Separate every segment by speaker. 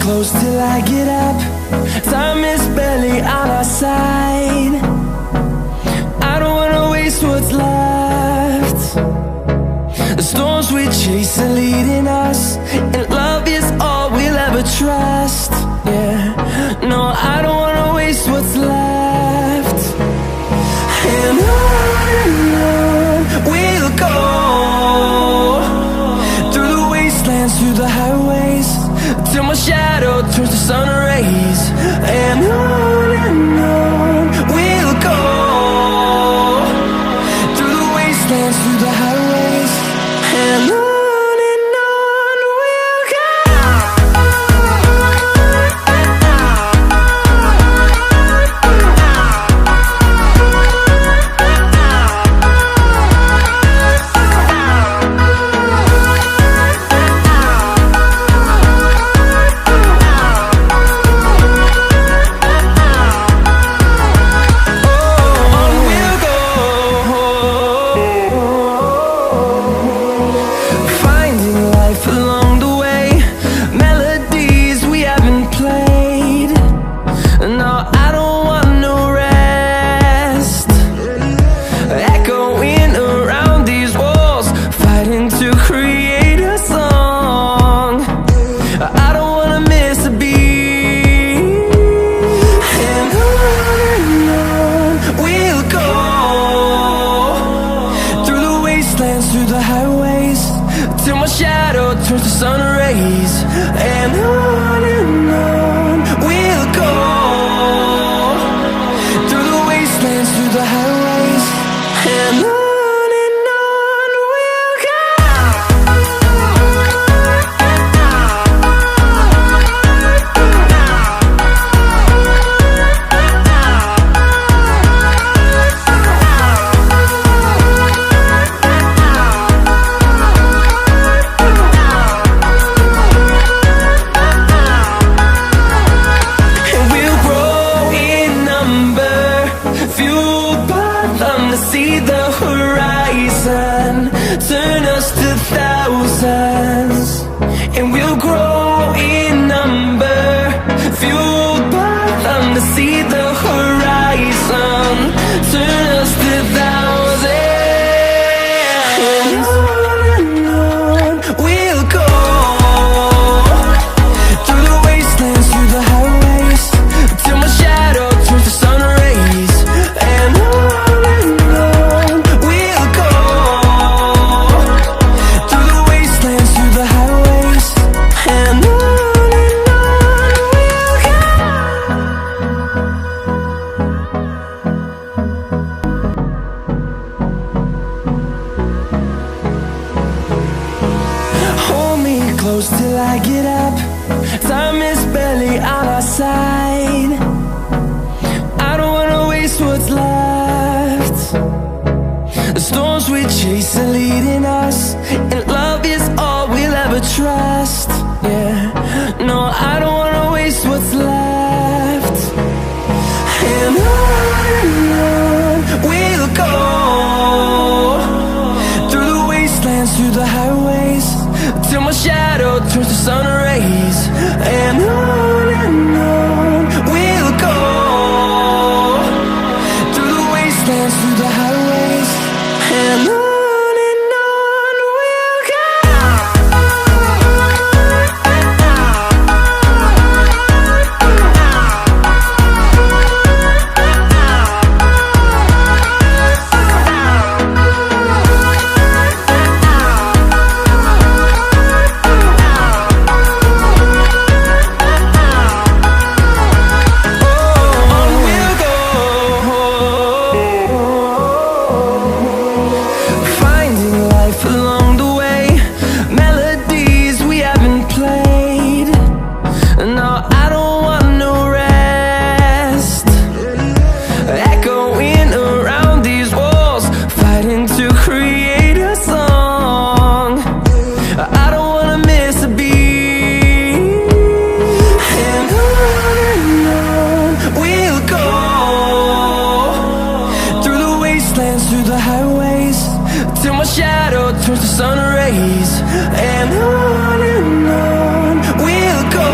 Speaker 1: close till I get up. Time is barely on our side. I don't wanna waste what's left. The storms we chase are leading us, and love is all we'll ever trust. Yeah, no, I don't wanna waste what's left. And on we'll go, through the wastelands, through the highways, till my shadow turns to sun rays. And on we'll go, through the wastelands, through the highways, and on we'll go. Through the highways, till my shadow turns to sun rays. And on we'll go, through the wastelands, through the highways, and on we'll go. See the horizon, turn us to thousands, and we'll grow in number, fueled by them to see the horizon, turn us to thousands. And on we'll go, through the wastelands, through the highways, till my shadow turns to sun rays. And close till I get up. Time is barely on our side. I don't wanna waste what's left. The storms we chase are leading us, and love is all we'll ever trust. Yeah, no, I don't wanna waste what's left. And on we'll go, through the wastelands, through the highways, till my shadow turns to sun rays. And on we'll go, through the wastelands, through the highways, and on we'll go. turns to sun rays, and on we'll go.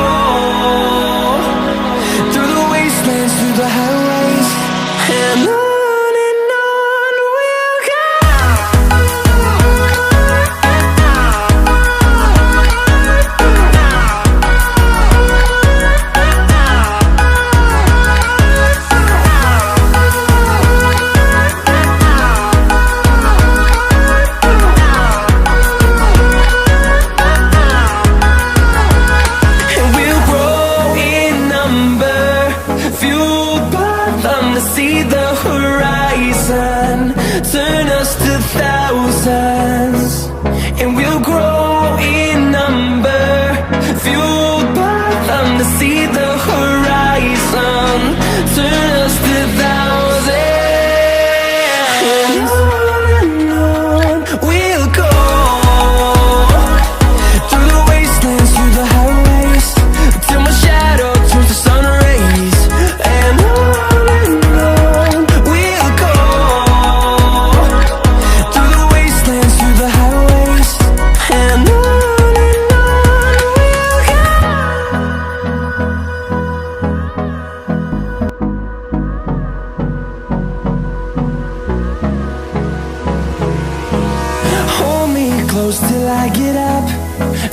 Speaker 1: close till I get up.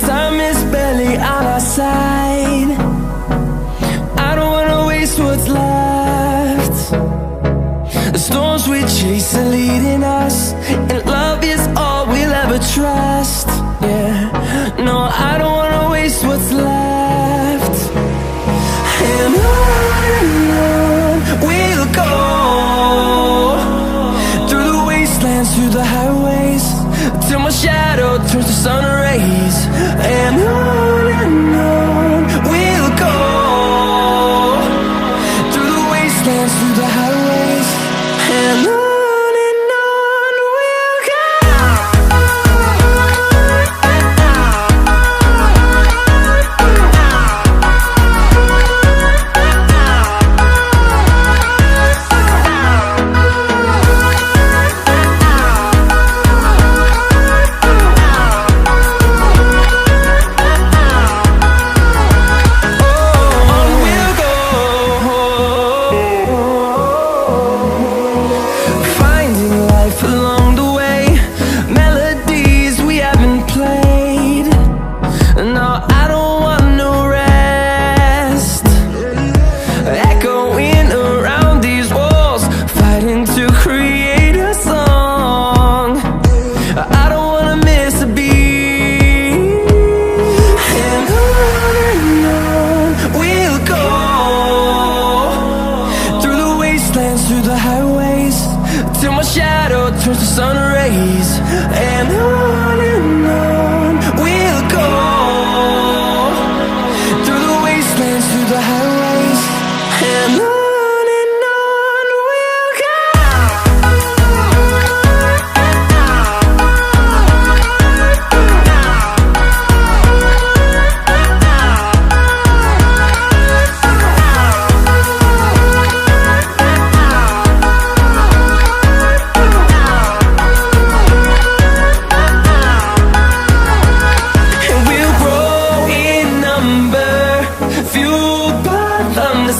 Speaker 1: Time is barely on our side. I don't wanna waste what's left. The storms we chase are leading us, and love is all we'll ever trust. Yeah, no, I don't wanna waste what's left. And on we'll go, through the wastelands, through the highways, till my shadow turns to sun rays. And on we'll go, through the wastelands, through the highways, and on we'll go. Through the highways, till my shadow turns to sun rays. And on we'll go, through the wastelands, through the highways, and on we'll go.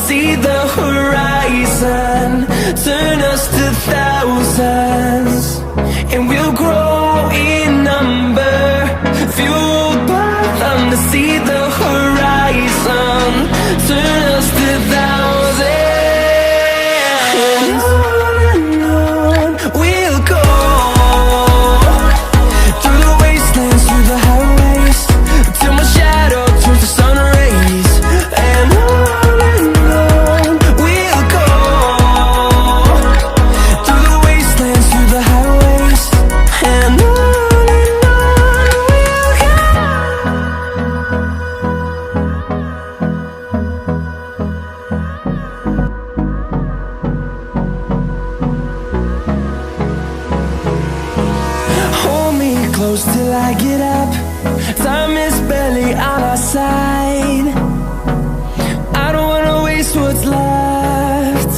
Speaker 1: See the horizon, turn us to thousands, and we'll grow in number, fueled by them. To see the horizon, turn us to thousands, and on we'll go, through the wastelands, through the highways, till my shadow turns to sun rays. And close till I get up. Time is barely on our side. I don't wanna waste what's left.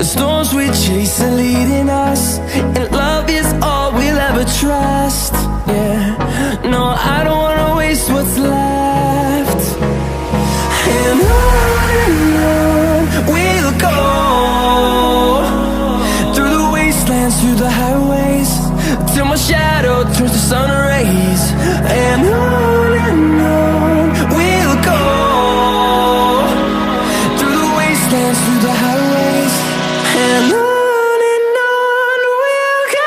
Speaker 1: The storms we chase are leading us, and love is all we'll ever trust. Yeah, no, I don't wanna waste what's left. And on we'll go, through the wastelands, through the highways, till my shadow turns to sun rays. And on we'll go, through the wastelands, through the highways, and on we'll go.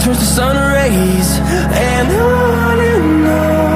Speaker 1: turns to sun rays, and on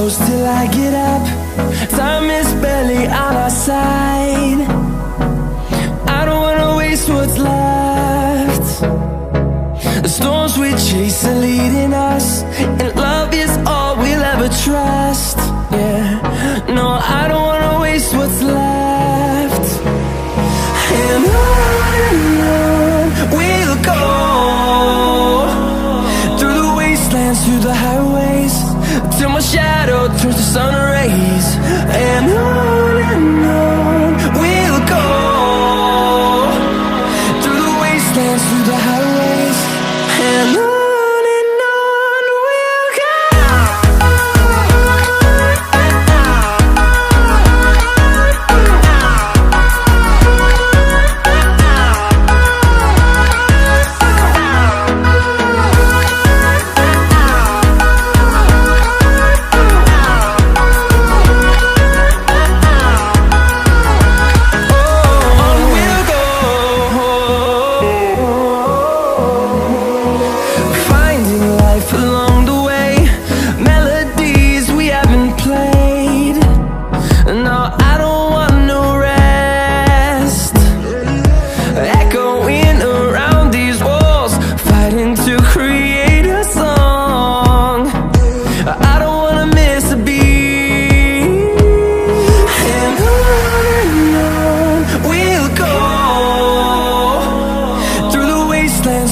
Speaker 1: close till I get up. Time is barely on our side. I don't wanna waste what's left. The storms we chase are leading us, and love is all we'll ever trust. Yeah, no, I don't wanna waste what's left. And on we'll go, through the wastelands, through the highways, till my shadow turns to sun rays. And on we'll go, through the wastelands, through the highways, and on we'll go.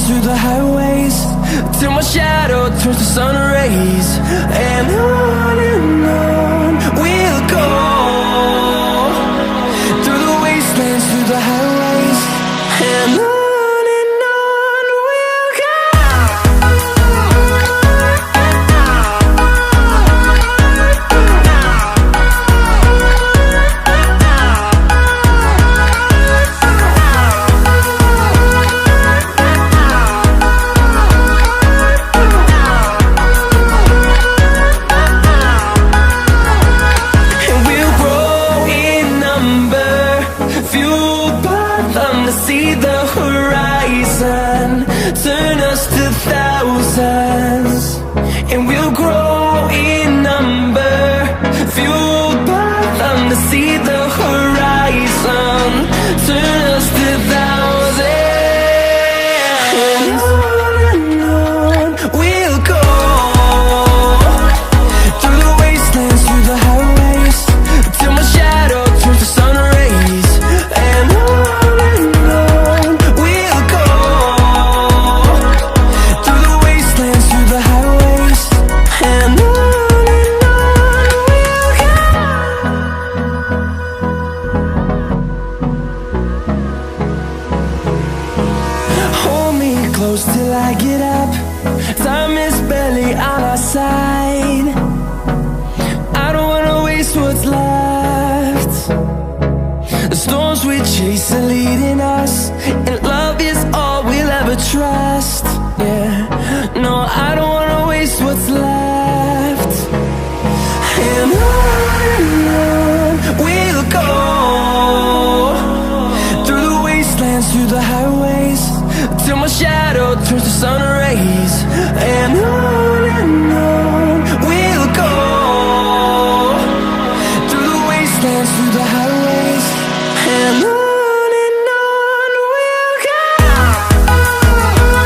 Speaker 1: Through the highways, till my shadow turns to sun rays. And on we'll go, through the wastelands, through the highways, and on we'll go. See the horizon, turn us to thousands, and we'll grow in number, fueled by them to see the horizon, turn us to thousands. And on we'll go, through the wastelands, through the highways, till my shadow turns to sun rays. And close till I get up. Time is barely on our side. I don't wanna waste what's left. The storms we chase are leading us, and love is all we'll ever trust.